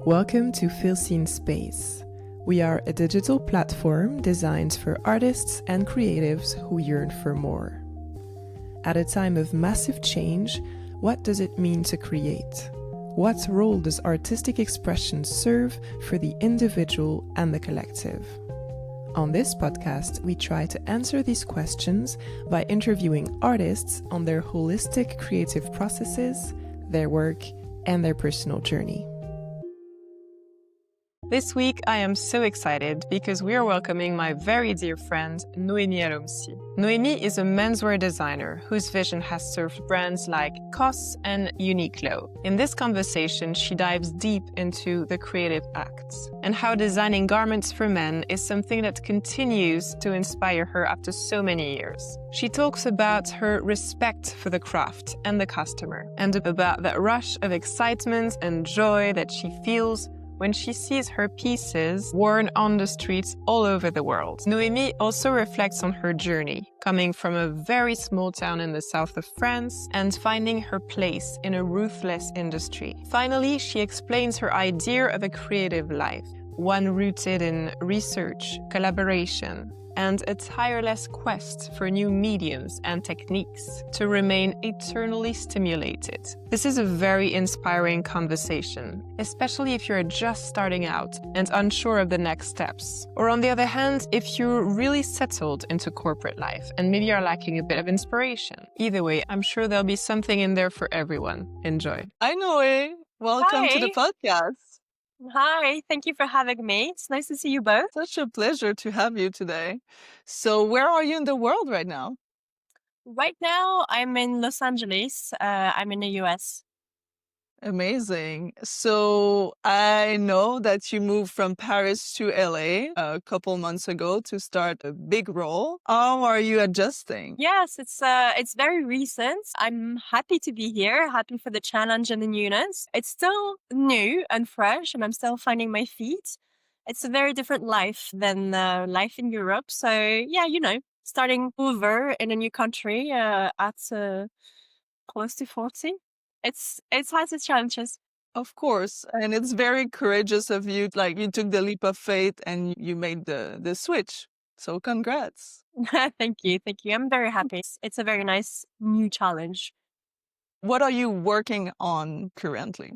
Welcome to Feel Seen Space. We are a digital platform designed for artists and creatives who yearn for more. At a time of massive change, what does it mean to create? What role does artistic expression serve for the individual and the collective? On this podcast, we try to answer these questions by interviewing artists on their holistic creative processes, their work, and their personal journey. This week, I am so excited because we are welcoming my very dear friend, Noémie Al Homsi. Noémie is a menswear designer whose vision has served brands like COS and Uniqlo. In this conversation, she dives deep into the creative acts and how designing garments for men is something that continues to inspire her after so many years. She talks about her respect for the craft and the customer and about that rush of excitement and joy that she feels when she sees her pieces worn on the streets all over the world. Noémie also reflects on her journey, coming from a very small town in the south of France and finding her place in a ruthless industry. Finally, she explains her idea of a creative life, one rooted in research, collaboration, and a tireless quest for new mediums and techniques to remain eternally stimulated. This is a very inspiring conversation, especially if you're just starting out and unsure of the next steps. Or on the other hand, if you're really settled into corporate life and maybe are lacking a bit of inspiration. Either way, I'm sure there'll be something in there for everyone. Enjoy. Hi, Noé. Welcome to the Hi. podcast. Hi, thank you for having me. It's nice to see you both. Such a pleasure to have you today. So, where are you in the world right now? Right now, I'm in Los Angeles. I'm in the US. Amazing. So, I know that you moved from Paris to LA a couple months ago to start a big role. How are you adjusting? Yes, it's very recent. I'm happy to be here, happy for the challenge and the newness. It's still new and fresh, and I'm still finding my feet. It's a very different life than life in Europe. So yeah, starting over in a new country at close to 40. It has its challenges. Of course. And it's very courageous of you. Like, you took the leap of faith and you made the switch. So, congrats. Thank you. I'm very happy. It's a very nice new challenge. What are you working on currently?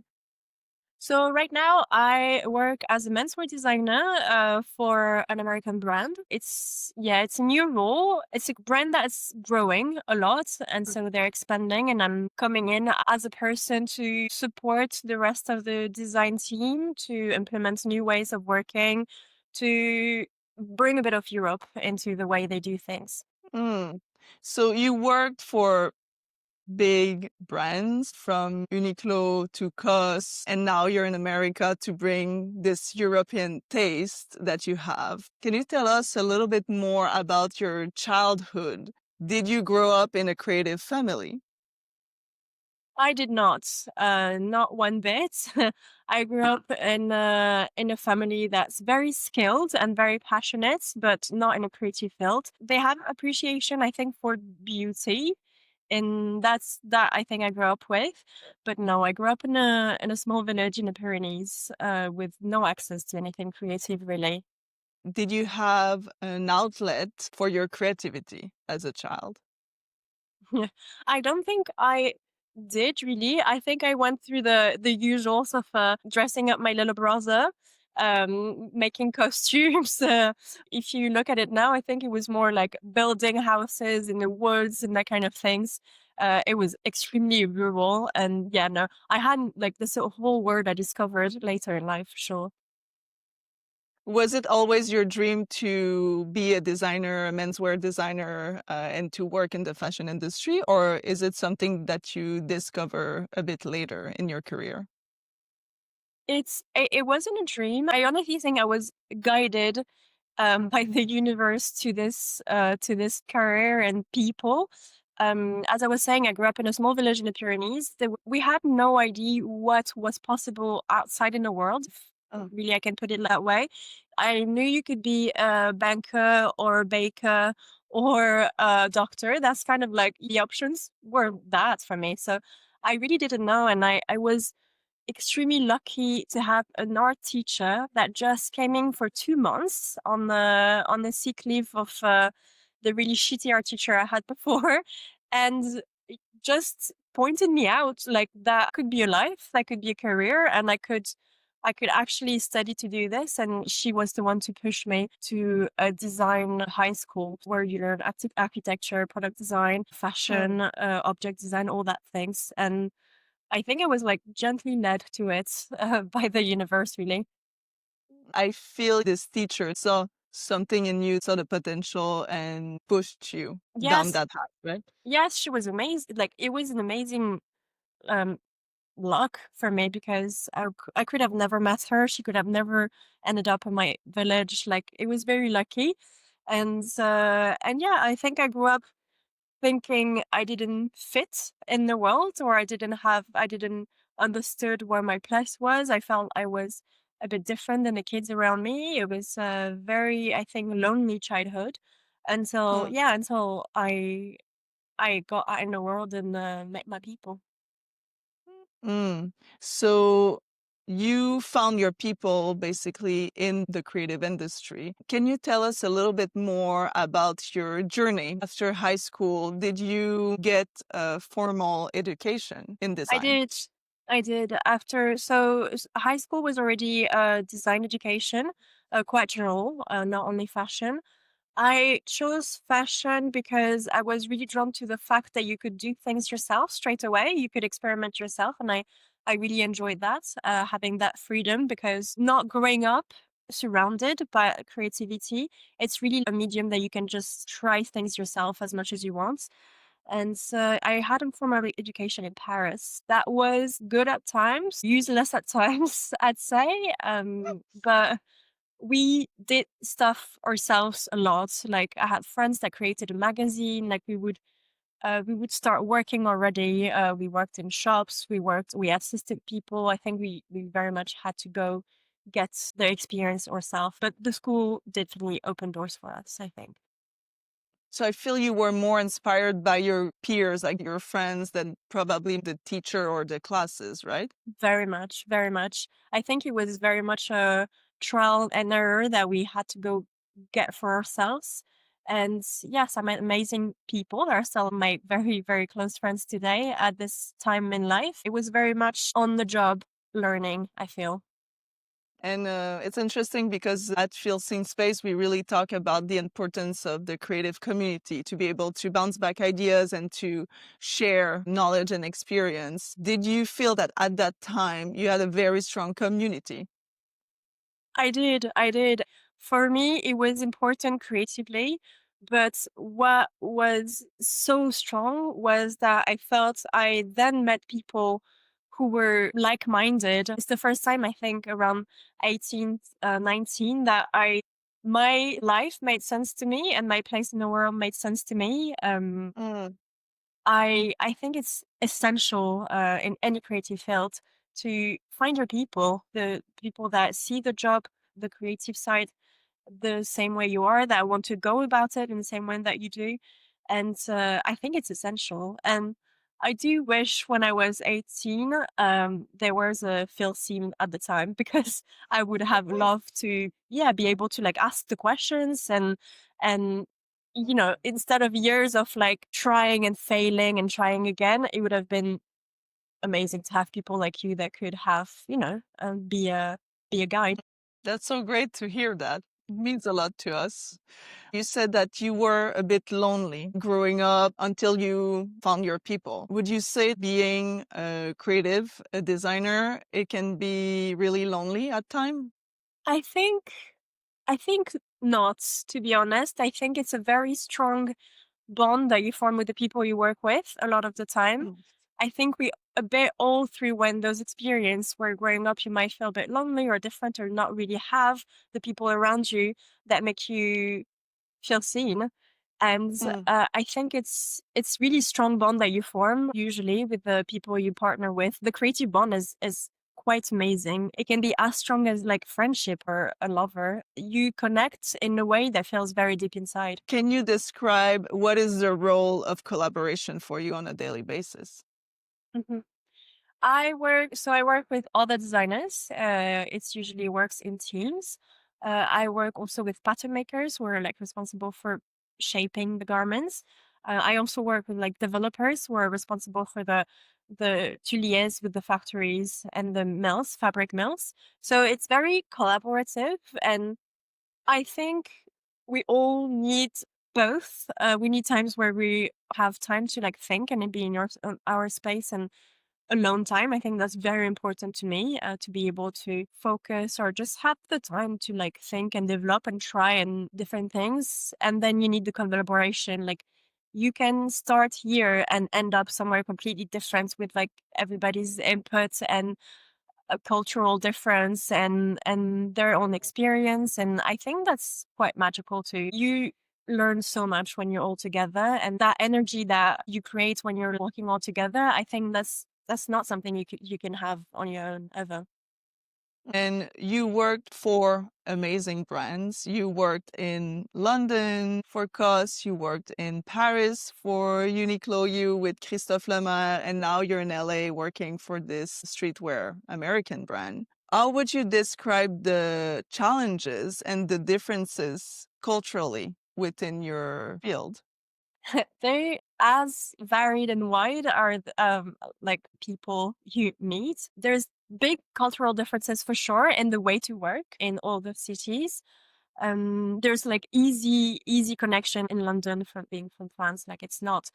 So right now I work as a menswear designer for an American brand. It's a new role. It's a brand that's growing a lot, and so they're expanding, and I'm coming in as a person to support the rest of the design team to implement new ways of working, to bring a bit of Europe into the way they do things. Mm. So you worked for big brands from Uniqlo to COS, and now you're in America to bring this European taste that you have. Can you tell us a little bit more about your childhood? Did you grow up in a creative family? I did not one bit. I grew up in a family that's very skilled and very passionate, but not in a creative field. They have appreciation, I think, for beauty, and that I think I grew up with. But no, I grew up in a small village in the Pyrenees, with no access to anything creative, really. Did you have an outlet for your creativity as a child? I don't think I did really. I think I went through the usuals of dressing up my little brother, making costumes. If you look at it now, I think it was more like building houses in the woods and that kind of things. It was extremely rural, and yeah, no, I hadn't like this whole world I discovered later in life, for sure. Was it always your dream to be a designer, a menswear designer, and to work in the fashion industry? Or is it something that you discover a bit later in your career? It wasn't a dream. I honestly think I was guided by the universe to this career and people. As I was saying, I grew up in a small village in the Pyrenees. We had no idea what was possible outside in the world. Really, I can put it that way. I knew you could be a banker or a baker or a doctor. That's kind of like the options were that for me. So I really didn't know, and I was extremely lucky to have an art teacher that just came in for 2 months on the sick leave of the really shitty art teacher I had before, and it just pointed me out like that could be a life, that could be a career, and I could actually study to do this. And she was the one to push me to a design high school where you learn architecture, product design, fashion, object design, all that things. And I think I was like gently led to it by the universe, really. I feel this teacher saw something in you, saw the potential and pushed you down Yes, that path, right? yes, she was amazing. Like it was an amazing um, luck for me because I could have never met her. She could have never ended up in my village. Like it was very lucky, and yeah, I think I grew up thinking I didn't fit in the world, or I didn't understood where my place was. I felt I was a bit different than the kids around me. It was a very, I think, lonely childhood until, Mm. yeah, until I got out in the world and met my people. Mm. So you found your people basically in the creative industry. Can you tell us a little bit more about your journey after high school? Did you get a formal education in I design? did. I did after high school was already design education, quite general, not only fashion. I chose fashion because I was really drawn to the fact that you could do things yourself straight away. You could experiment yourself, and I really enjoyed that, having that freedom because not growing up surrounded by creativity, it's really a medium that you can just try things yourself as much as you want. And so I had a formal education in Paris that was good at times, useless at times, I'd say. But we did stuff ourselves a lot. Like I had friends that created a magazine. Like we would start working already. We worked in shops. We assisted people. I think we very much had to go get the experience ourselves. But the school did really open doors for us, I think. So I feel you were more inspired by your peers, like your friends, than probably the teacher or the classes, right? Very much, very much. I think it was very much a trial and error that we had to go get for ourselves. And yes, I met amazing people that are still my very, very close friends today at this time in life. It was very much on the job learning, I feel. And it's interesting because at Feel Seen Space, we really talk about the importance of the creative community to be able to bounce back ideas and to share knowledge and experience. Did you feel that at that time you had a very strong community? I did. I did. For me, it was important creatively, but what was so strong was that I felt I then met people who were like-minded. It's the first time I think around 18, 19 that my life made sense to me and my place in the world made sense to me. Mm. I think it's essential in any creative field to find your people, the people that see the job, the creative side, the same way you are, that want to go about it in the same way that you do. And I think it's essential. And I do wish when I was 18, there was a field scene at the time because I would have loved to, yeah, be able to like ask the questions and instead of years of like trying and failing and trying again, it would have been amazing to have people like you that could have, be a guide. That's so great to hear that. It means a lot to us. You said that you were a bit lonely growing up until you found your people. Would you say being a creative, a designer, it can be really lonely at time? I think I think not, to be honest. I think it's a very strong bond that you form with the people you work with a lot of the time. Mm. I think we a bit all through when those experiences where growing up you might feel a bit lonely or different or not really have the people around you that make you feel seen. And Mm. I think it's really strong bond that you form usually with the people you partner with. The creative bond is quite amazing. It can be as strong as like friendship or a lover. You connect in a way that feels very deep inside. Can you describe what is the role of collaboration for you on a daily basis? Mhm. I work with other designers. It's usually works in teams. I work also with pattern makers who are like responsible for shaping the garments. I also work with like developers who are responsible for the to liaise with the factories and the mills, fabric mills. So it's very collaborative, and I think we all need both. We need times where we have time to like think and be in our space and alone time. I think that's very important to me, to be able to focus or just have the time to like think and develop and try and different things. And then you need the collaboration. Like you can start here and end up somewhere completely different with like everybody's input and a cultural difference and their own experience. And I think that's quite magical too. You learn so much when you're all together, and that energy that you create when you're working all together, I think that's not something you can have on your own ever. And you worked for amazing brands. You worked in London for COS, you worked in Paris for Uniqlo U with Christophe Lemaire, and now you're in LA working for this streetwear American brand. How would you describe the challenges and the differences culturally within your field? They as varied and wide are like people you meet. There's big cultural differences for sure in the way to work in all the cities. There's like easy connection in London from being from France. Like it's not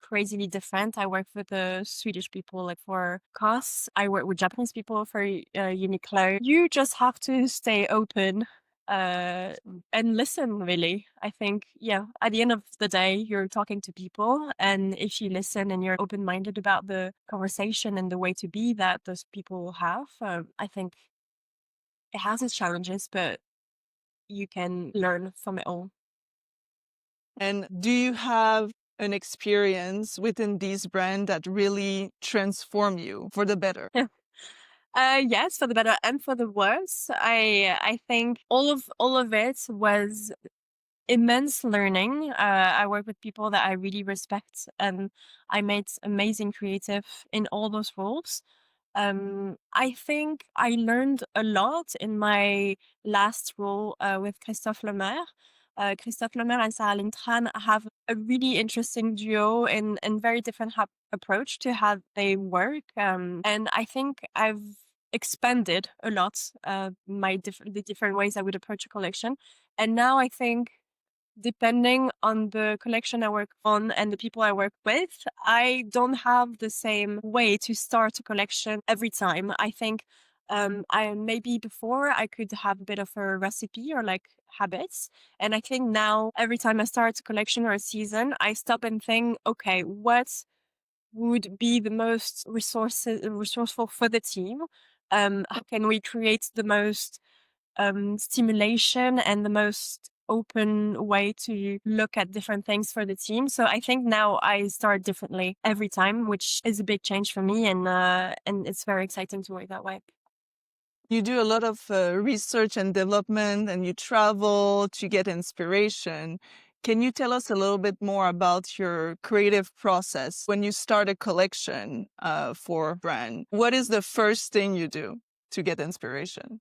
crazily different. I work with the Swedish people like for COS. I work with Japanese people for Uniqlo. You just have to stay open and listen, really. I think, yeah, at the end of the day, you're talking to people. And if you listen and you're open minded about the conversation and the way to be that those people have, I think it has its challenges, but you can learn from it all. And do you have an experience within these brands that really transform you for the better? Yes, for the better and for the worse. I think all of it was immense learning. I work with people that I really respect, and I made amazing creative in all those roles. I think I learned a lot in my last role with Christophe Lemaire. Christophe Lemaire and Sara have a really interesting duo and very different approach to how they work. And I think I've expanded a lot the different ways I would approach a collection. And now I think depending on the collection I work on and the people I work with, I don't have the same way to start a collection every time. I think I maybe before I could have a bit of a recipe or like habits. And I think now every time I start a collection or a season, I stop and think, okay, what would be the most resourceful for the team? How can we create the most stimulation and the most open way to look at different things for the team. So I think now I start differently every time, which is a big change for me, and it's very exciting to work that way. You do a lot of research and development, and you travel to get inspiration. Can you tell us a little bit more about your creative process when you start a collection for a brand? What is the first thing you do to get inspiration?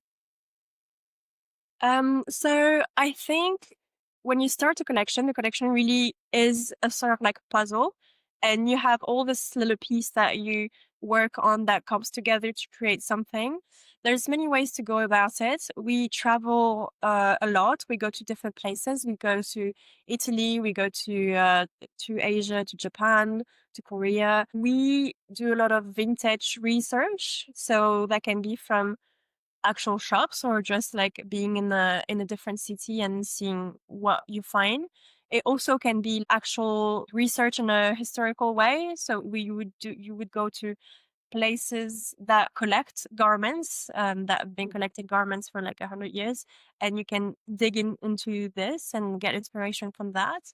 So I think when you start a collection, the collection really is a sort of like puzzle, and you have all this little piece that you work on that comes together to create something. There's many ways to go about it. We travel a lot. We go to different places. We go to Italy. We go to Asia, to Japan, to Korea. We do a lot of vintage research, so that can be from actual shops or just like being in a different city and seeing what you find. It also can be actual research in a historical way. So you would go to places that collect garments, that have been collecting garments for like 100 years, and you can dig into this and get inspiration from that.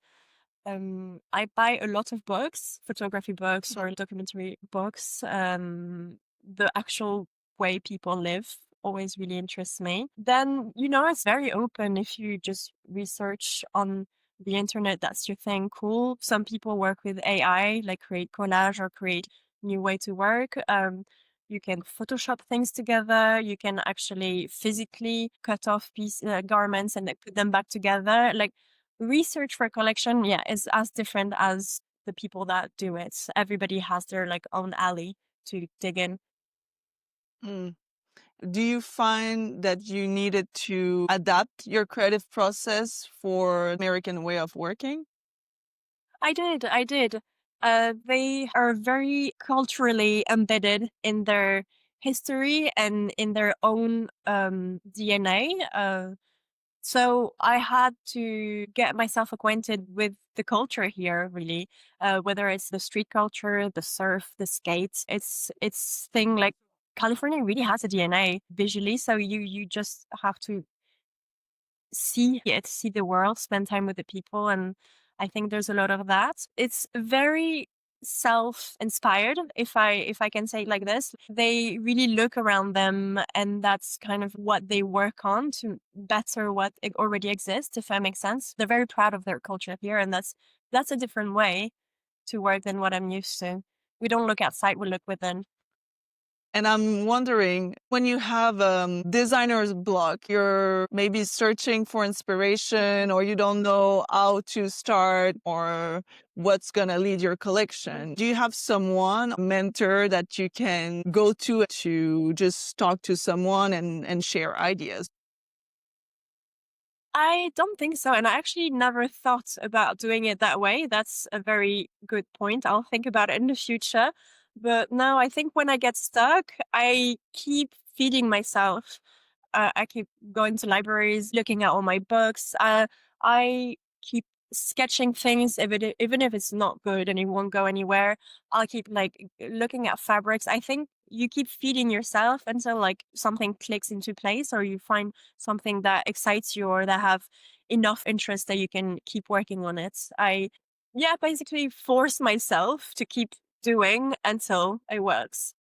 I buy a lot of books, photography books or documentary books. The actual way people live always really interests me. Then, it's very open if you just research on the internet, that's your thing, cool. Some people work with AI, like create collage or create new way to work. You can Photoshop things together. You can actually physically cut off garments and like, put them back together. Like research for collection, yeah, is as different as the people that do it. Everybody has their like own alley to dig in. Mm. Do you find that you needed to adapt your creative process for American way of working? I did. They are very culturally embedded in their history and in their own DNA. So I had to get myself acquainted with the culture here, really, whether it's the street culture, the surf, the skates. It's thing like California really has a DNA visually, so you just have to see it, see the world, spend time with the people. And I think there's a lot of that. It's very self-inspired, if I can say it like this. They really look around them and that's kind of what they work on to better what already exists, if that makes sense. They're very proud of their culture here, and that's a different way to work than what I'm used to. We don't look outside, we look within. And I'm wondering, when you have designer's block, you're maybe searching for inspiration or you don't know how to start or what's going to lead your collection. Do you have someone, a mentor that you can go to just talk to someone and share ideas? I don't think so. And I actually never thought about doing it that way. That's a very good point. I'll think about it in the future. But now I think when I get stuck, I keep feeding myself. I keep going to libraries, looking at all my books. I keep sketching things, even if it's not good and it won't go anywhere. I'll keep like looking at fabrics. I think you keep feeding yourself until like something clicks into place, or you find something that excites you or that have enough interest that you can keep working on it. Yeah, basically force myself to keep doing until it works.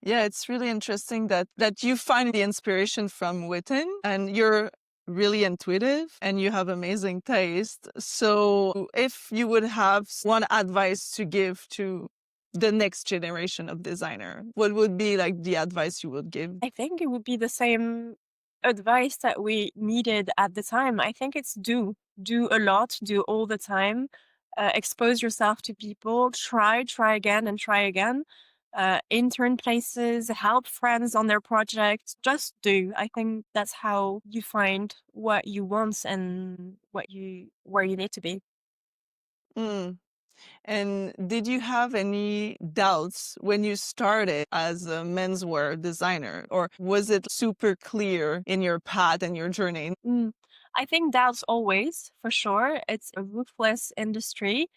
Yeah, it's really interesting that you find the inspiration from within and you're really intuitive and you have amazing taste. So if you would have one advice to give to the next generation of designer, what would be like the advice you would give? I think it would be the same advice that we needed at the time. I think it's do a lot, do all the time, expose yourself to people, try again and try again. Intern places, help friends on their projects, just do. I think that's how you find what you want and where you need to be. Mm. And did you have any doubts when you started as a menswear designer, or was it super clear in your path and your journey? Mm. I think doubts always, for sure. It's a ruthless industry.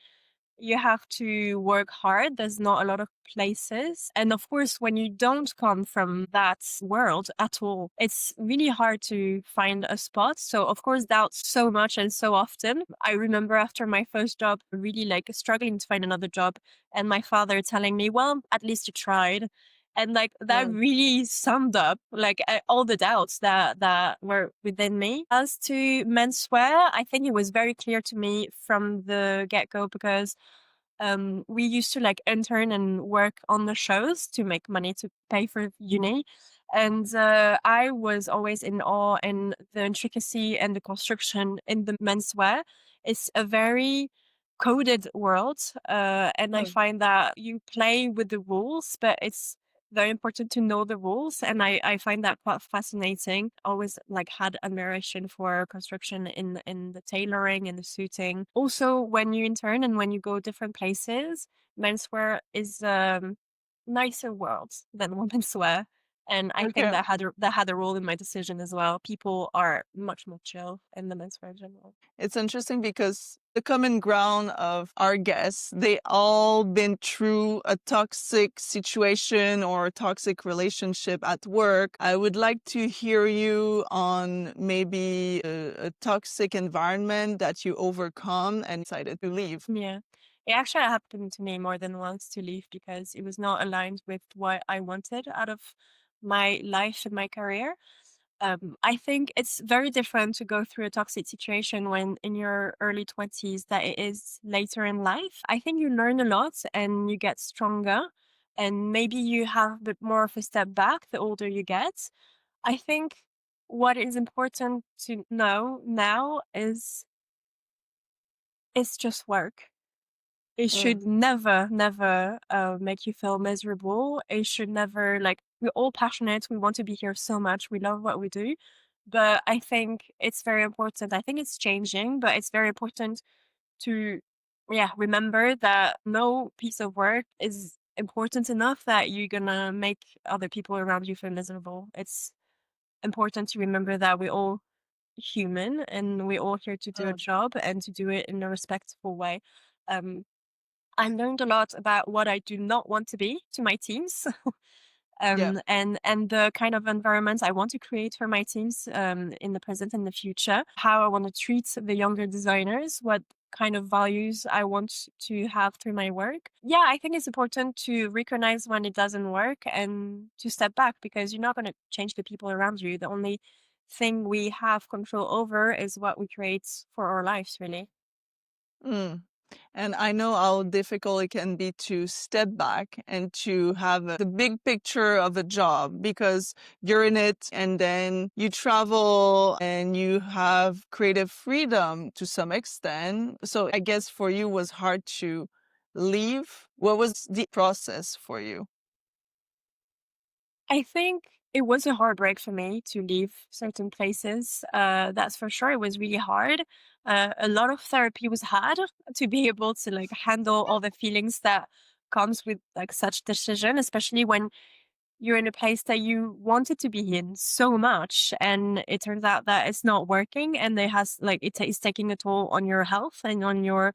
You have to work hard. There's not a lot of places. And of course, when you don't come from that world at all, it's really hard to find a spot. So of course, doubts so much and so often. I remember after my first job, really like struggling to find another job and my father telling me, well, at least you tried. And like that Mm. really summed up like all the doubts that were within me. As to menswear, I think it was very clear to me from the get-go because we used to like intern and work on the shows to make money to pay for uni. And I was always in awe in the intricacy and the construction in the menswear. It's a very coded world. And I Mm. find that you play with the rules, but it's very important to know the rules. And I find that quite fascinating. Always like had admiration for construction in the tailoring and the suiting. Also, when you intern and when you go different places, menswear is nicer world than women's wear. And I think Okay. that had a role in my decision as well. People are much more chill in the menswear in general. It's interesting because the common ground of our guests, they all been through a toxic situation or a toxic relationship at work. I would like to hear you on maybe a toxic environment that you overcome and decided to leave. Yeah. It actually happened to me more than once to leave because it was not aligned with what I wanted out of my life and my career. I think it's very different to go through a toxic situation when in your early 20s that it is later in life. I think you learn a lot and you get stronger. and maybe you have a bit more of a step back the older you get. I think what is important to know now is it's just work. It Mm. should never make you feel miserable. It should never, like, we're all passionate. We want to be here so much. We love what we do. But I think it's very important. I think it's changing, but it's very important to, yeah, remember that no piece of work is important enough that you're gonna make other people around you feel miserable. It's important to remember that we're all human and we're all here to do a Mm. job and to do it in a respectful way. Um, I learned a lot about what I do not want to be to my teams, Yeah. and the kind of environment I want to create for my teams in the present and the future. How I want to treat the younger designers. What kind of values I want to have through my work. Yeah, I think it's important to recognize when it doesn't work and to step back because you're not going to change the people around you. The only thing we have control over is what we create for our lives, really. Mm. And I know how difficult it can be to step back and to have the big picture of a job because you're in it and then you travel and you have creative freedom to some extent. So I guess for you it was hard to leave. What was the process for you? I think it was a heartbreak for me to leave certain places. That's for sure. It was really hard. A lot of therapy was had to be able to like handle all the feelings that comes with like such decision, especially when you're in a place that you wanted to be in so much and it turns out that it's not working and it has like it's taking a toll on your health and on your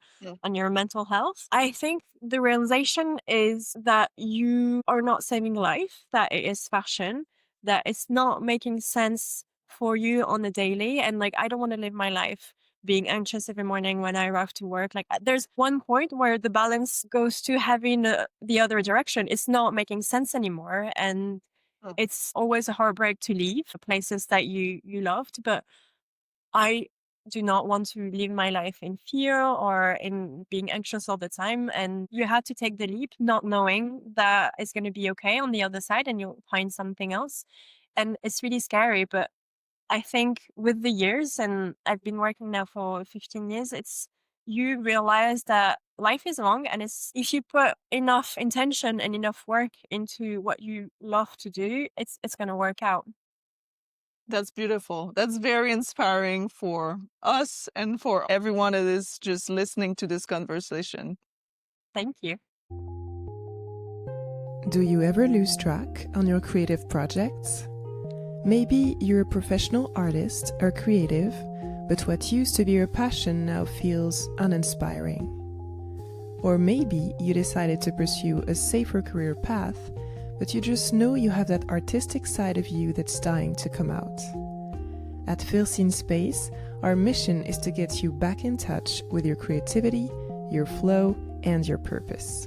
mental health. I think the realization is that you are not saving life, that it is fashion, that it's not making sense for you on a daily, and like I don't want to live my life being anxious every morning when I arrive to work. Like there's one point where the balance goes to having the other direction. It's not making sense anymore. And Mm. it's always a heartbreak to leave places that you loved. But I do not want to live my life in fear or in being anxious all the time. And you have to take the leap, not knowing that it's going to be okay on the other side and you'll find something else. And it's really scary, but I think with the years, and I've been working now for 15 years, it's you realize that life is long and it's if you put enough intention and enough work into what you love to do, it's gonna work out. That's beautiful. That's very inspiring for us and for everyone that is just listening to this conversation. Thank you. Do you ever lose track on your creative projects? Maybe you're a professional artist or creative, but what used to be your passion now feels uninspiring. Or maybe you decided to pursue a safer career path, but you just know you have that artistic side of you that's dying to come out. At Feel Seen Space, our mission is to get you back in touch with your creativity, your flow, and your purpose.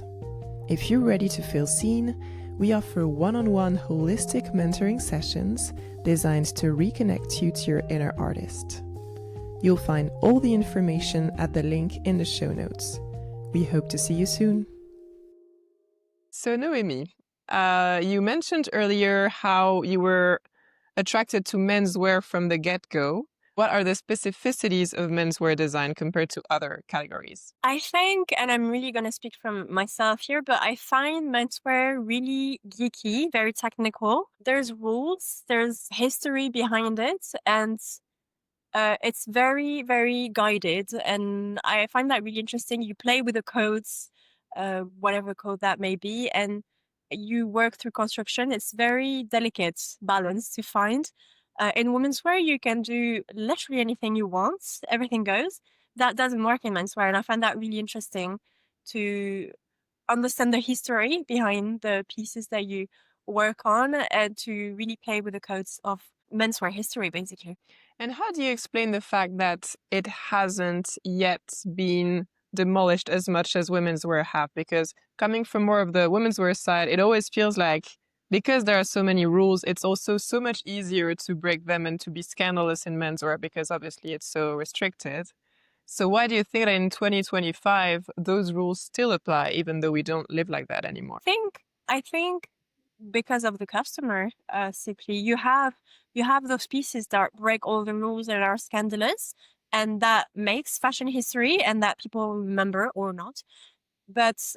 If you're ready to feel seen, we offer one-on-one holistic mentoring sessions designed to reconnect you to your inner artist. You'll find all the information at the link in the show notes. We hope to see you soon. So Noémie, you mentioned earlier how you were attracted to menswear from the get-go. What are the specificities of menswear design compared to other categories? I think, and I'm really going to speak from myself here, but I find menswear really geeky, very technical. There's rules, there's history behind it, and it's very, very guided. And I find that really interesting. You play with the codes, whatever code that may be, and you work through construction. It's very delicate balance to find. In women's wear, you can do literally anything you want. Everything goes. That doesn't work in menswear. And I find that really interesting to understand the history behind the pieces that you work on and to really play with the codes of menswear history, basically. And how do you explain the fact that it hasn't yet been demolished as much as women's wear have? Because coming from more of the women's wear side, it always feels like because there are so many rules, it's also so much easier to break them and to be scandalous in menswear because obviously it's so restricted. So why do you think that in 2025, those rules still apply, even though we don't live like that anymore? I think I think because of the customer, simply you have those pieces that break all the rules and are scandalous, and that makes fashion history, and that people remember or not. But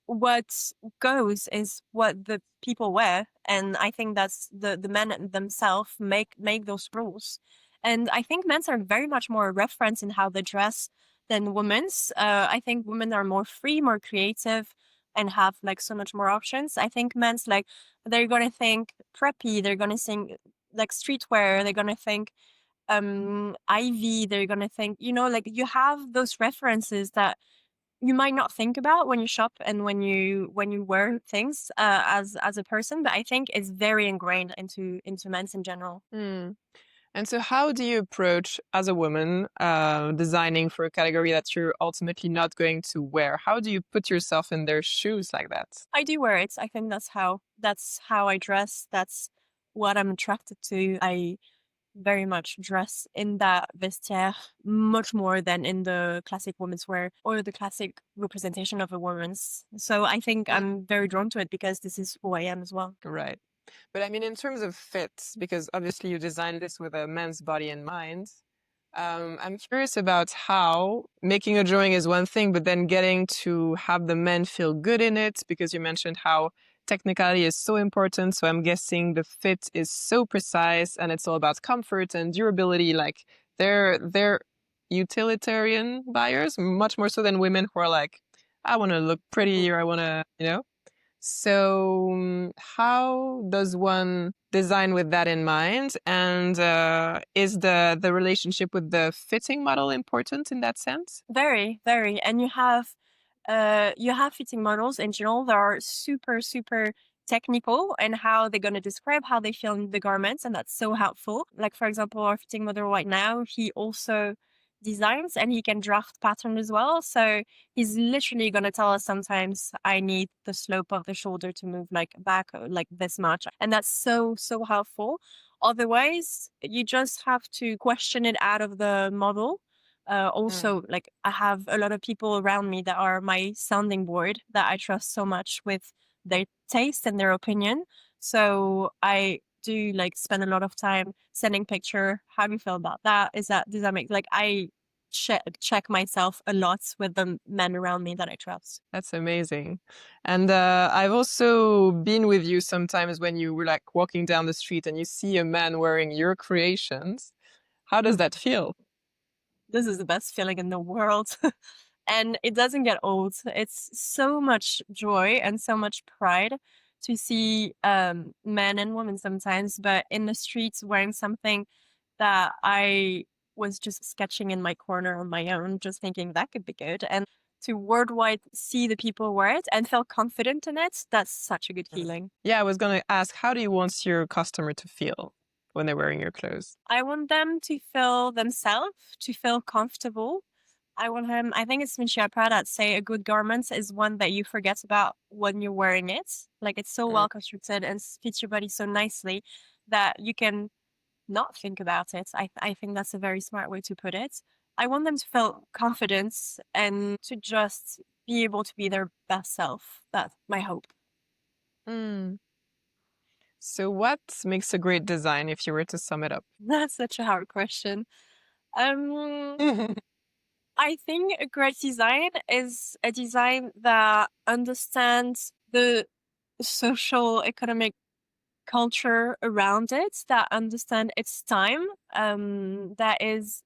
what goes is what the people wear, and I think that's the men themselves make those rules. And I think men's are very much more a reference in how they dress than women's. I think women are more free, more creative, and have like so much more options. I think men's like they're gonna think preppy, they're gonna think like streetwear, they're gonna think Ivy, they're gonna think, like you have those references that you might not think about when you shop and when you wear things as a person, but I think it's very ingrained into men's in general. Mm. And so, how do you approach as a woman designing for a category that you're ultimately not going to wear? How do you put yourself in their shoes like that? I do wear it. I think that's how I dress. That's what I'm attracted to. I very much dress in that vestiaire much more than in the classic women's wear or the classic representation of a woman's. So I think I'm very drawn to it because this is who I am as well. Right. But I mean, in terms of fit, because obviously you designed this with a man's body in mind, I'm curious about how making a drawing is one thing, but then getting to have the men feel good in it, because you mentioned how technicality is so important. So I'm guessing the fit is so precise and it's all about comfort and durability. Like they're utilitarian buyers, much more so than women who are like, I want to look pretty or I want to. So, how does one design with that in mind? And is the relationship with the fitting model important in that sense? Very, very. And you have fitting models in general that are super, super technical and how they're going to describe how they feel in the garments. And that's so helpful. Like, for example, our fitting model right now, he also designs and he can draft pattern as well. So he's literally going to tell us sometimes I need the slope of the shoulder to move like back like this much. And that's so, so helpful. Otherwise, you just have to question it out of the model. Also, like I have a lot of people around me that are my sounding board that I trust so much with their taste and their opinion. So I do like spend a lot of time sending picture. How do you feel about that? Does that make like I check myself a lot with the men around me that I trust. That's amazing. And I've also been with you sometimes when you were like walking down the street and you see a man wearing your creations. How does that feel? This is the best feeling in the world. And it doesn't get old. It's so much joy and so much pride to see men and women sometimes, but in the streets wearing something that I was just sketching in my corner on my own, just thinking that could be good. And to worldwide see the people wear it and feel confident in it, that's such a good feeling. Yeah, I was going to ask, how do you want your customer to feel when they're wearing your clothes? I want them to feel themselves, to feel comfortable. I think it's Michelle Prada say a good garment is one that you forget about when you're wearing it. Like it's so well constructed and fits your body so nicely that you can not think about it. I think that's a very smart way to put it. I want them to feel confidence and to just be able to be their best self. That's my hope. Mm. So, what makes a great design if you were to sum it up? That's such a hard question. Um, I think a great design is a design that understands the social, economic culture around it, that understand its time, that is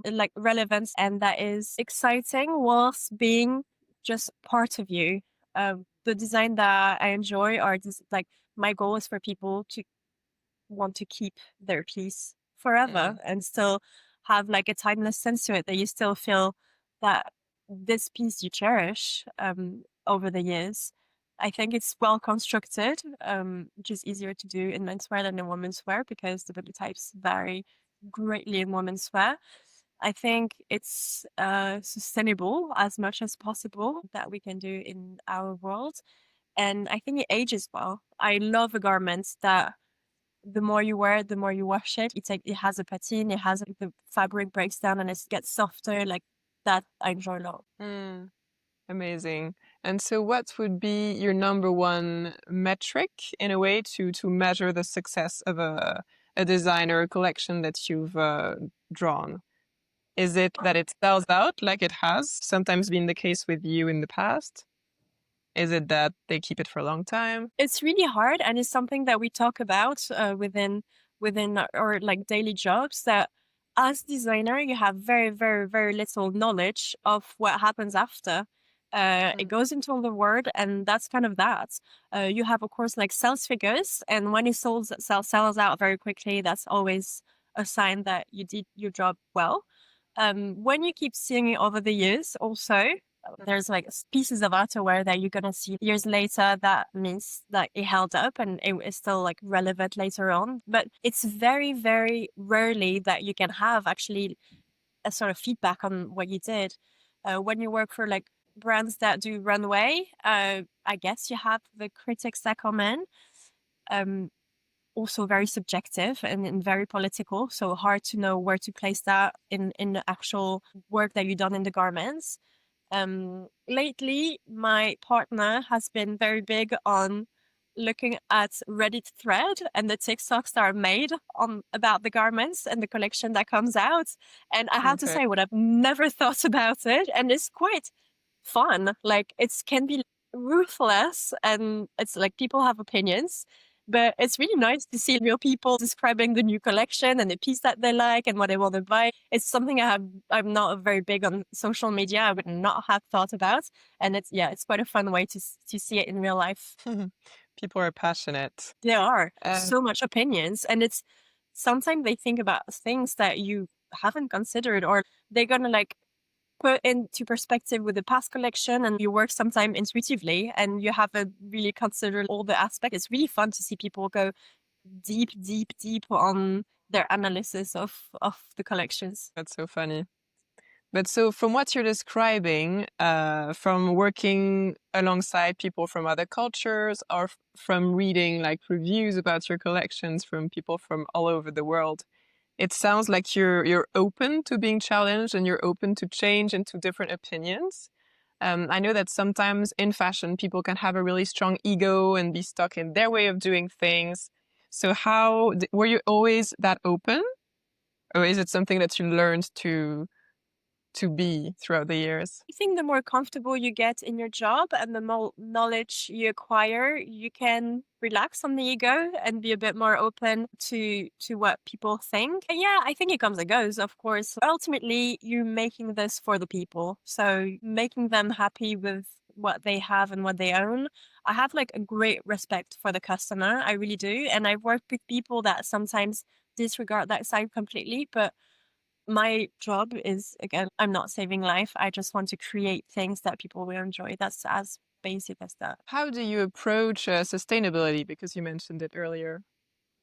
like relevant and that is exciting whilst being just part of you. The design that I enjoy are just like my goal is for people to want to keep their piece forever and still have like a timeless sense to it that you still feel that this piece you cherish over the years. I think it's well constructed, which is easier to do in menswear than in women's wear because the body types vary greatly in women's wear. I think it's sustainable as much as possible that we can do in our world. And I think it ages well. I love a garment that the more you wear it, the more you wash it. It has a patine, the fabric breaks down and it gets softer. Like that I enjoy a lot. Mm, amazing. And so what would be your number one metric in a way to measure the success of a designer collection that you've drawn? Is it that it sells out like it has sometimes been the case with you in the past? Is it that they keep it for a long time? It's really hard, and it's something that we talk about within our like daily jobs, that as designer you have very, very, very little knowledge of what happens after. It goes into the world, and that's kind of that. You have, of course, like sales figures, and when it sells out very quickly, that's always a sign that you did your job well. When you keep seeing it over the years, also, there's like pieces of outerwear that you're gonna see years later. That means that it held up and it is still like relevant later on. But it's very, very rarely that you can have actually a sort of feedback on what you did. When you work for like brands that do runway, I guess you have the critics that come in. Also very subjective and very political, so hard to know where to place that in the actual work that you've done in the garments. Lately, my partner has been very big on looking at Reddit thread and the TikToks that are made on about the garments and the collection that comes out. And I have to say, what I've never thought about it, and it's quite fun. Like it can be ruthless, and it's like people have opinions. But it's really nice to see real people describing the new collection and the piece that they like and what they want to buy. It's something I'm not very big on social media. I would not have thought about. And it's quite a fun way to see it in real life. People are passionate. There are so much opinions, and it's sometimes they think about things that you haven't considered, or they're gonna like put into perspective with the past collection, and you work sometimes intuitively and you haven't really considered all the aspects. It's really fun to see people go deep, deep, deep on their analysis of the collections. That's so funny. But so from what you're describing, from working alongside people from other cultures, or from reading like reviews about your collections from people from all over the world, it sounds like you're open to being challenged and you're open to change and to different opinions. I know that sometimes in fashion, people can have a really strong ego and be stuck in their way of doing things. So were you always that open? Or is it something that you learned to be throughout the years? I think the more comfortable you get in your job and the more knowledge you acquire, you can relax on the ego and be a bit more open to what people think. And yeah, I think it comes and goes, of course. Ultimately, you're making this for the people. So making them happy with what they have and what they own. I have like a great respect for the customer. I really do. And I've worked with people that sometimes disregard that side completely, but my job is, again, I'm not saving life. I just want to create things that people will enjoy. That's as basic as that. How do you approach sustainability? Because you mentioned it earlier.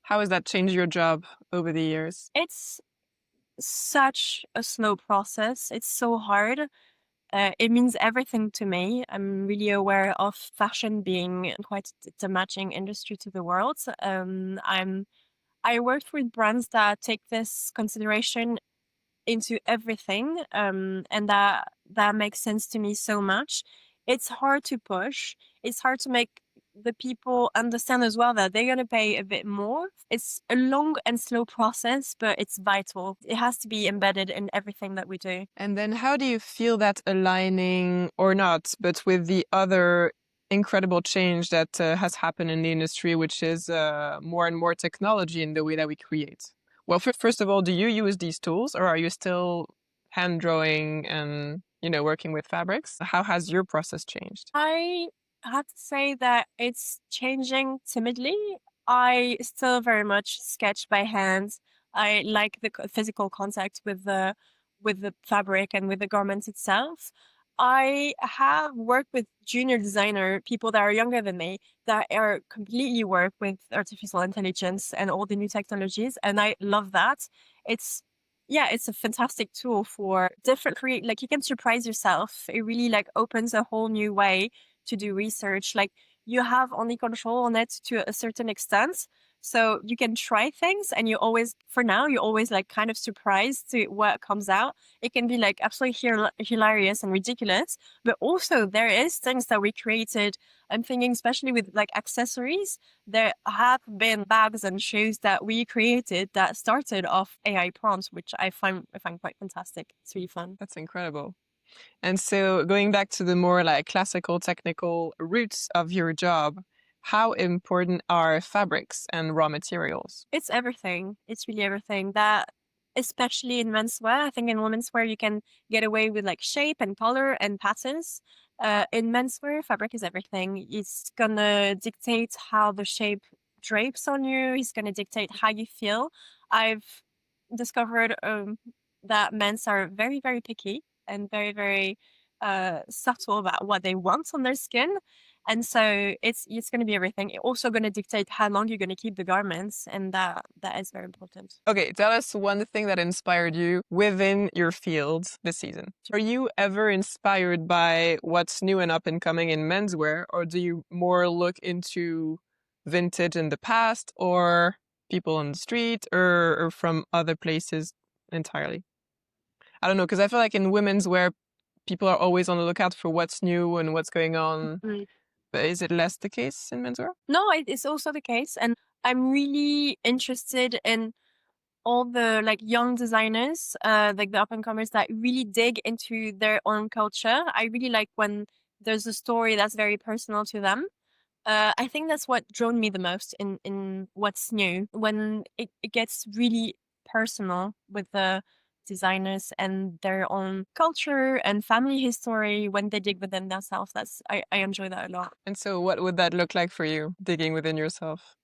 How has that changed your job over the years? It's such a slow process. It's so hard. It means everything to me. I'm really aware of fashion being quite a damaging industry to the world. I worked with brands that take this consideration into everything, and that makes sense to me so much. It's hard to push. It's hard to make the people understand as well that they're going to pay a bit more. It's a long and slow process, but it's vital. It has to be embedded in everything that we do. And then how do you feel that aligning, or not, but with the other incredible change that has happened in the industry, which is more and more technology in the way that we create? Well, first of all, do you use these tools, or are you still hand drawing and, working with fabrics? How has your process changed? I have to say that it's changing timidly. I still very much sketch by hand. I like the physical contact with the fabric and with the garment itself. I have worked with junior designer, people that are younger than me, that are completely work with artificial intelligence and all the new technologies, and I love that. It's it's a fantastic tool for different create. Like you can surprise yourself. It really like opens a whole new way to do research. Like you have only control on it to a certain extent. So you can try things and you always, for now, you're always like kind of surprised to what comes out. It can be like absolutely hilarious and ridiculous, but also there is things that we created. I'm thinking especially with like accessories, there have been bags and shoes that we created that started off AI prompts, which I find quite fantastic. It's really fun. That's incredible. And so going back to the more like classical technical roots of your job, how important are fabrics and raw materials? It's everything. It's really everything. That, especially in menswear, I think in women's wear you can get away with like shape and color and patterns. In menswear, fabric is everything. It's gonna dictate how the shape drapes on you. It's gonna dictate how you feel. I've discovered that men's are very, very picky and very, very subtle about what they want on their skin. And so it's going to be everything. It's also going to dictate how long you're going to keep the garments, and that is very important. Okay, tell us one thing that inspired you within your field this season. Are you ever inspired by what's new and up and coming in menswear, or do you more look into vintage in the past, or people on the street, or from other places entirely? I don't know, because I feel like in women's wear, people are always on the lookout for what's new and what's going on. Mm. But is it less the case in menswear? No, it's also the case. And I'm really interested in all the like young designers, like the up and comers that really dig into their own culture. I really like when there's a story that's very personal to them. I think that's what drawn me the most in what's new, when it gets really personal with the designers and their own culture and family history when they dig within themselves. I enjoy that a lot. And so what would that look like for you, digging within yourself?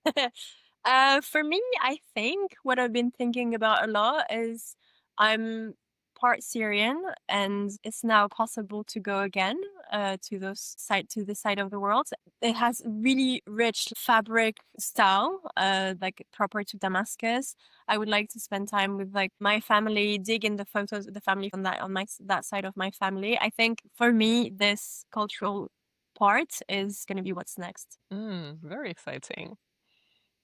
For me, I think what I've been thinking about a lot is I'm part Syrian, and it's now possible to go again to the side of the world. It has really rich fabric style, like proper to Damascus. I would like to spend time with like my family, dig in the photos of the family from that side of my family. I think for me, this cultural part is going to be what's next. Very exciting.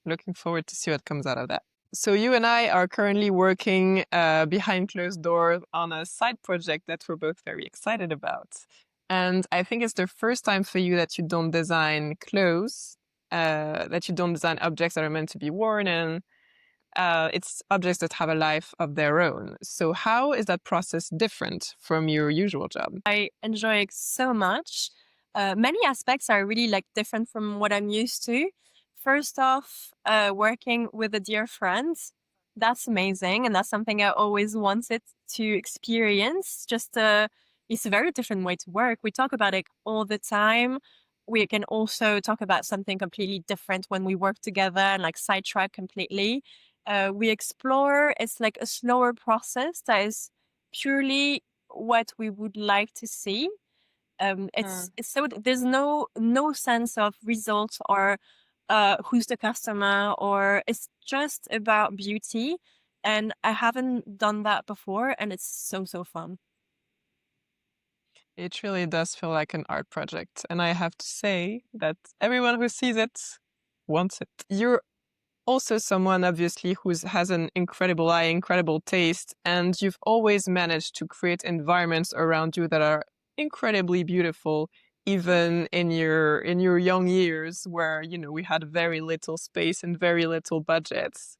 Looking forward to see what comes out of that. So you and I are currently working behind closed doors on a side project that we're both very excited about. And I think it's the first time for you that you don't design clothes, that you don't design objects that are meant to be worn, and it's objects that have a life of their own. So how is that process different from your usual job? I enjoy it so much. Many aspects are really like different from what I'm used to. First off, working with a dear friend, that's amazing, and that's something I always wanted to experience. It's a very different way to work. We talk about it all the time. We can also talk about something completely different when we work together and like sidetrack completely. We explore. It's like a slower process that is purely what we would like to see. It's so there's no sense of result or who's the customer, or it's just about beauty. And I haven't done that before, and it's so fun. It really does feel like an art project. And I have to say that everyone who sees it wants it. You're also someone, obviously, who has an incredible eye, incredible taste, and you've always managed to create environments around you that are incredibly beautiful, even in your young years, where we had very little space and very little budgets.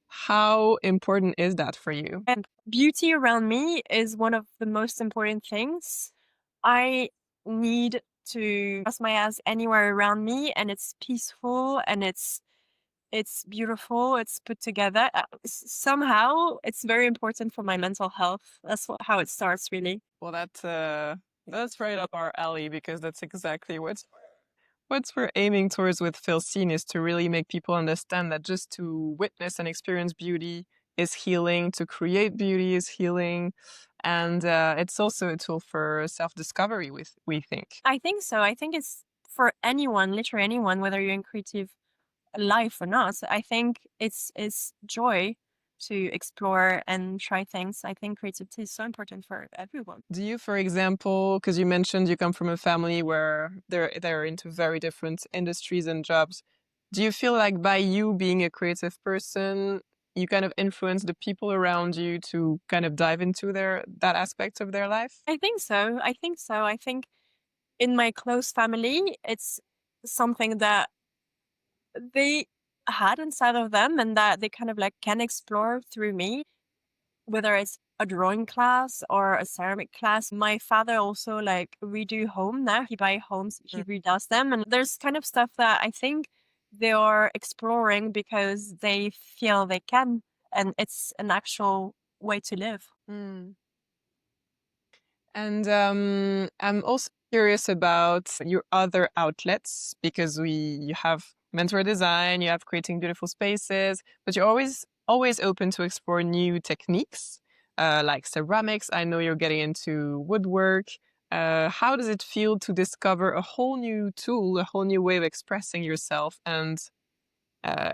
How important is that for you? And beauty around me is one of the most important things. I need to rest my ass anywhere around me, and it's peaceful and it's beautiful, it's put together. Somehow it's very important for my mental health. How it starts, really. Well, that's right up our alley, because that's exactly what we're aiming towards with Feel Seen, is to really make people understand that just to witness and experience beauty is healing, to create beauty is healing, and it's also a tool for self-discovery, we think. I think so. I think it's for anyone, literally anyone, whether you're in creative life or not. I think it's joy to explore and try things. I think creativity is so important for everyone. Do you, for example, because you mentioned you come from a family where they're into very different industries and jobs, Do you feel like by you being a creative person, you kind of influence the people around you to kind of dive into that aspect of their life? I think so. I think in my close family, it's something that they had inside of them and that they kind of like can explore through me, whether it's a drawing class or a ceramic class. My father also like redo home now. He buy homes, he redoes them. And there's kind of stuff that I think they are exploring because they feel they can. And it's an actual way to live. Mm. And I'm also curious about your other outlets because you have menswear design, you have creating beautiful spaces, but you're always open to explore new techniques like ceramics. I know you're getting into woodwork. How does it feel to discover a whole new tool, a whole new way of expressing yourself and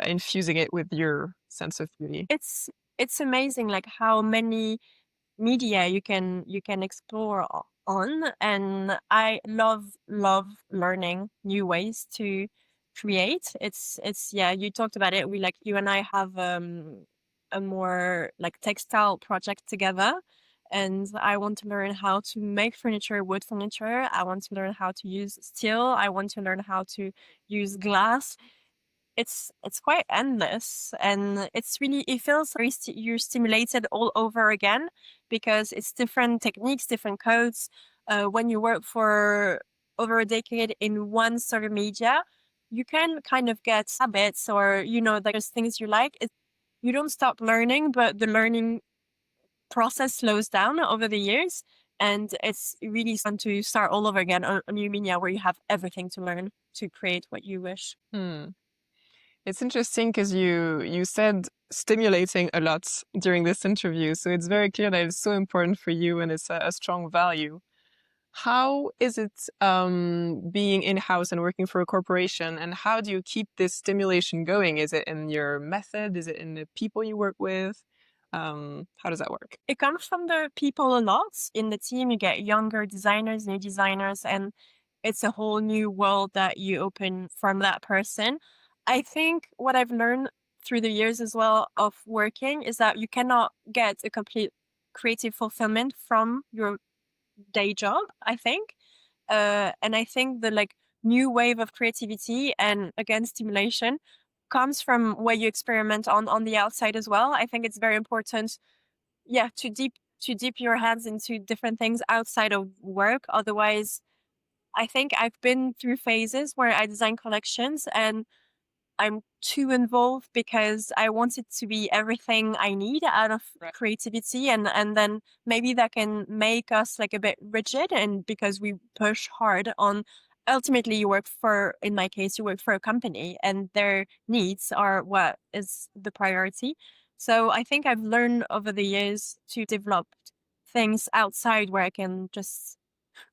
infusing it with your sense of beauty? It's amazing like how many media you can explore on, and I love learning new ways to create. It's yeah, you talked about it. We like you and I have a more like textile project together, and I want to learn how to make furniture, wood furniture. I want to learn how to use steel. I want to learn how to use glass. It's quite endless, and it's really, it feels very you're stimulated all over again because it's different techniques, different codes. When you work for over a decade in one sort of media, you can kind of get habits, or there's things you like. You don't stop learning, but the learning process slows down over the years, and it's really fun to start all over again on a new media where you have everything to learn to create what you wish. Hmm. It's interesting because you said stimulating a lot during this interview, so it's very clear that it's so important for you and it's a strong value. How is it being in-house and working for a corporation, and how do you keep this stimulation going? Is it in your method? Is it in the people you work with? How does that work? It comes from the people a lot. In the team, you get younger designers, new designers, and it's a whole new world that you open from that person. I think what I've learned through the years as well of working is that you cannot get a complete creative fulfillment from your day job, I think. And I think the like new wave of creativity and again stimulation comes from where you experiment on the outside as well. I think it's very important, yeah, to dip your hands into different things outside of work. Otherwise, I think I've been through phases where I design collections and I'm too involved because I want it to be everything I need out of Right. creativity, and then maybe that can make us like a bit rigid, and because we push hard on, ultimately you work for, in my case, you work for a company and their needs are what is the priority. So I think I've learned over the years to develop things outside where I can just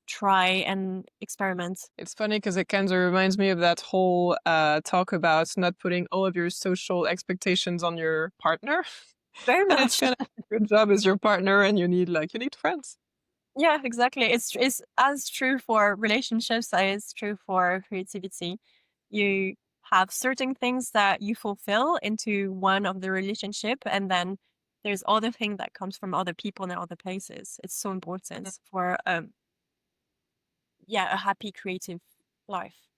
try and experiment. It's funny because it kind of reminds me of that whole talk about not putting all of your social expectations on your partner. Very And it's much. kind of your job is your partner, and you need friends. Yeah, exactly. It's as true for relationships as it's true for creativity. You have certain things that you fulfill into one of the relationship, and then there's other thing that comes from other people and other places. It's so important for yeah, a happy creative life.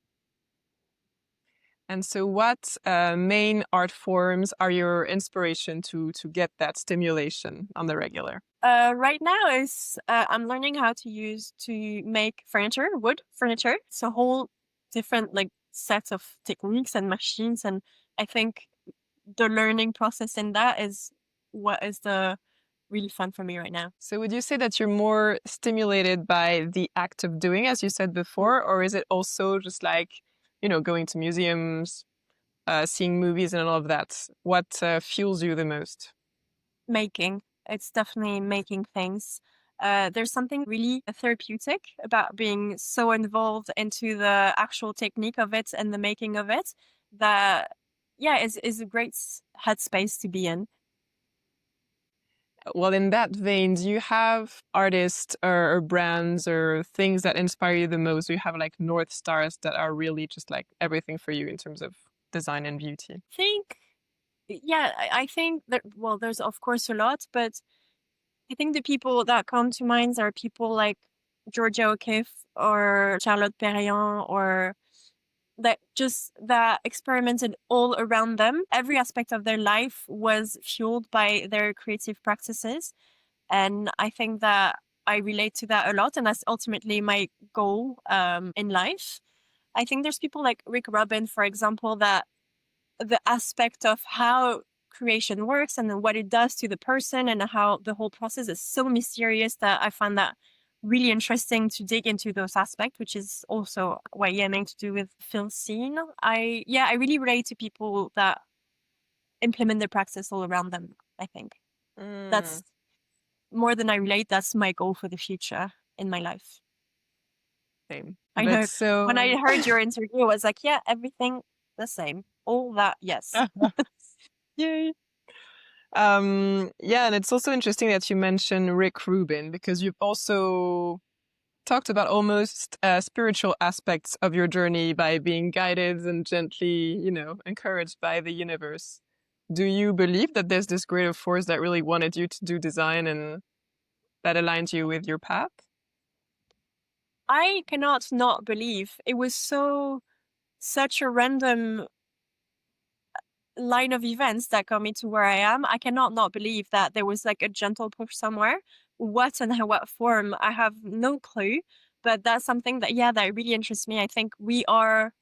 And so, what main art forms are your inspiration to get that stimulation on the regular? Right now is I'm learning how to make furniture, wood furniture. It's a whole different like set of techniques and machines, and I think the learning process in that is what is the really fun for me right now. So, would you say that you're more stimulated by the act of doing, as you said before, or is it also just like, going to museums, seeing movies, and all of that? What fuels you the most? Making. It's definitely making things. There's something really therapeutic about being so involved into the actual technique of it and the making of it that, yeah, is a great headspace to be in. Well, in that vein, do you have artists or brands or things that inspire you the most? Do you have like North Stars that are really just like everything for you in terms of design and beauty? I think that, well, there's of course a lot, but I think the people that come to mind are people like Georgia O'Keeffe or Charlotte Perriand, or that experimented all around them. Every aspect of their life was fueled by their creative practices. And I think that I relate to that a lot. And that's ultimately my goal in life. I think there's people like Rick Rubin, for example, that the aspect of how creation works and what it does to the person and how the whole process is so mysterious that I find that really interesting to dig into those aspects, which is also what I'm aiming to do with film scene. I really relate to people that implement their practice all around them. I think that's more than I relate. That's my goal for the future in my life. Same. I know. When I heard your interview, I was like, yeah, everything the same. All that, yes. Yay. Yeah, and it's also interesting that you mentioned Rick Rubin, because you've also talked about almost spiritual aspects of your journey by being guided and gently, encouraged by the universe. Do you believe that there's this greater force that really wanted you to do design and that aligned you with your path? I cannot not believe it was such a random line of events that got me to where I am. I cannot not believe that there was like a gentle push somewhere. What and what form, I have no clue. But that's something that, that really interests me. I think we are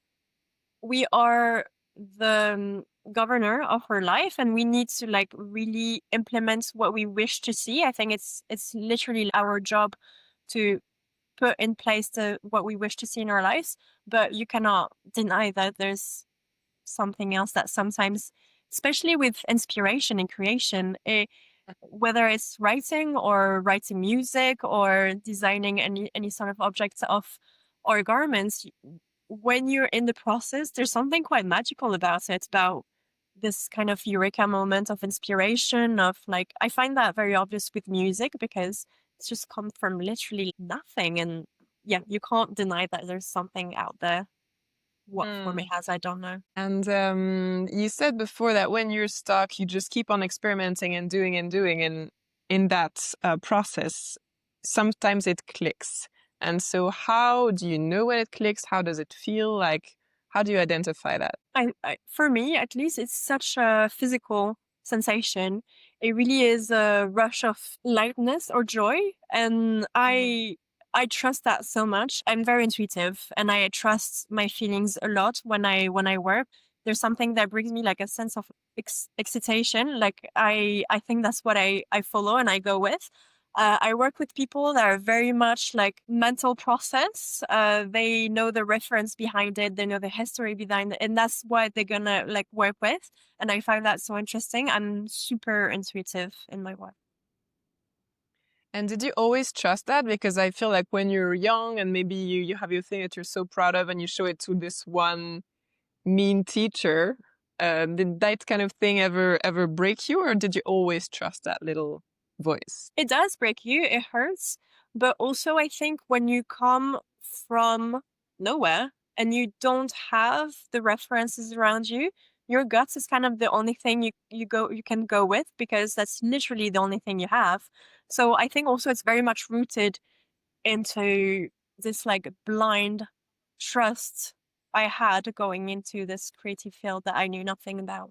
the governor of our life, and we need to like really implement what we wish to see. I think it's literally our job to put in place what we wish to see in our lives. But you cannot deny that there's something else that sometimes, especially with inspiration and creation, whether it's writing or writing music or designing any sort of objects of or garments, when you're in the process, there's something quite magical about it, about this kind of eureka moment of inspiration, of like, I find that very obvious with music because it's just come from literally nothing. And yeah, you can't deny that there's something out there. What form it has, I don't know. And you said before that when you're stuck, you just keep on experimenting and doing and doing. And in that process, sometimes it clicks. And so how do you know when it clicks? How does it feel? Like, how do you identify that? For me, at least, it's such a physical sensation. It really is a rush of lightness or joy. And I trust that so much. I'm very intuitive and I trust my feelings a lot when I work. There's something that brings me like a sense of excitation. Like I think that's what I follow and I go with. I work with people that are very much like mental process. They know the reference behind it. They know the history behind it. And that's what they're gonna like work with. And I find that so interesting. I'm super intuitive in my work. And did you always trust that? Because I feel like when you're young and maybe you have your thing that you're so proud of and you show it to this one mean teacher, did that kind of thing ever break you, or did you always trust that little voice? It does break you. It hurts. But also, I think when you come from nowhere and you don't have the references around you, your guts is kind of the only thing you can go with because that's literally the only thing you have. So I think also it's very much rooted into this like blind trust I had going into this creative field that I knew nothing about.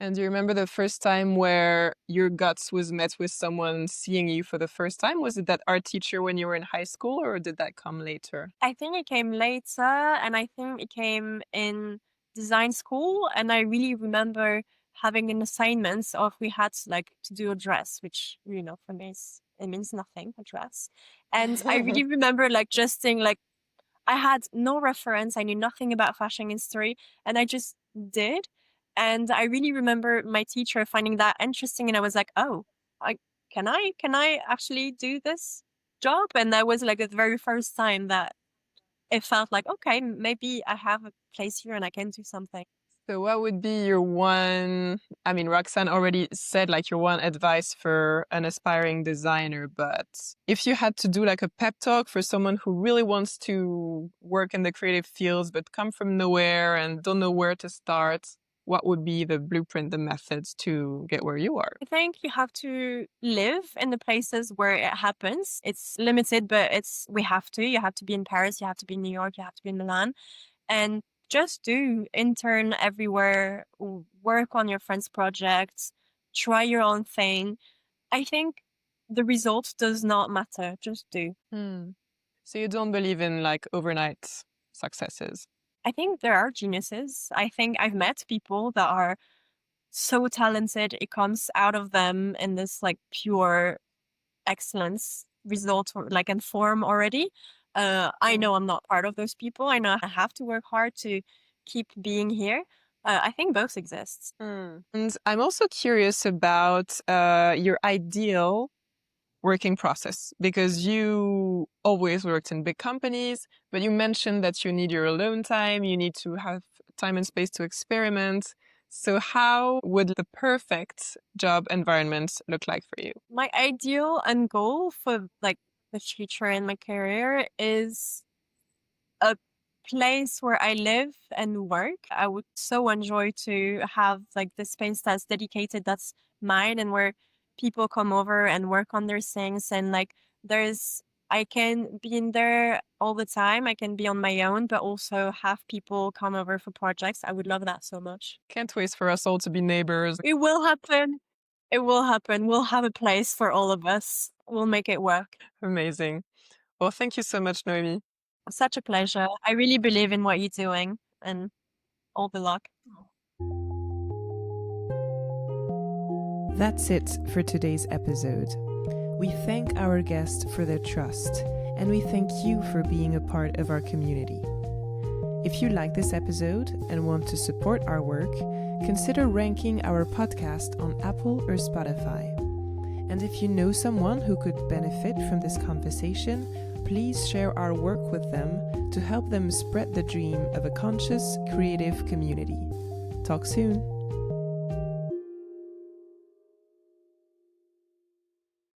And do you remember the first time where your guts was met with someone seeing you for the first time? Was it that art teacher when you were in high school, or did that come later? I think it came later, and I think it came in design school. And I really remember having an assignment of we had like to do a dress, which for me it means nothing, a dress. And I really remember like just saying like I had no reference, I knew nothing about fashion history, and I just did. And I really remember my teacher finding that interesting, and I was like, oh, I can I actually do this job? And that was like the very first time that it felt like, okay, maybe I have a place here and I can do something. So what would be your one, I mean, Roxanne already said like your one advice for an aspiring designer, but if you had to do like a pep talk for someone who really wants to work in the creative fields, but come from nowhere and don't know where to start, what would be the blueprint, the methods to get where you are? I think you have to live in the places where it happens. It's limited, but we have to. You have to be in Paris, you have to be in New York, you have to be in Milan. And just do intern everywhere, work on your friends' projects, try your own thing. I think the result does not matter. Just do. So you don't believe in like overnight successes? I think there are geniuses. I think I've met people that are so talented. It comes out of them in this like pure excellence result like and form already. I know I'm not part of those people. I know I have to work hard to keep being here. I think both exist. And I'm also curious about your ideal working process, because you always worked in big companies, but you mentioned that you need your alone time, you need to have time and space to experiment. So how would the perfect job environment look like for you? My ideal and goal for like the future in my career is a place where I live and work. I would so enjoy to have like the space that's dedicated, that's mine, and where people come over and work on their things. And like I can be in there all the time. I can be on my own, but also have people come over for projects. I would love that so much. Can't wait for us all to be neighbors. It will happen. It will happen. We'll have a place for all of us. We'll make it work. Amazing. Well, thank you so much, Noémie. Such a pleasure. I really believe in what you're doing, and all the luck. That's it for today's episode. We thank our guests for their trust, and we thank you for being a part of our community. If you like this episode and want to support our work, consider ranking our podcast on Apple or Spotify. And if you know someone who could benefit from this conversation, please share our work with them to help them spread the dream of a conscious, creative community. Talk soon.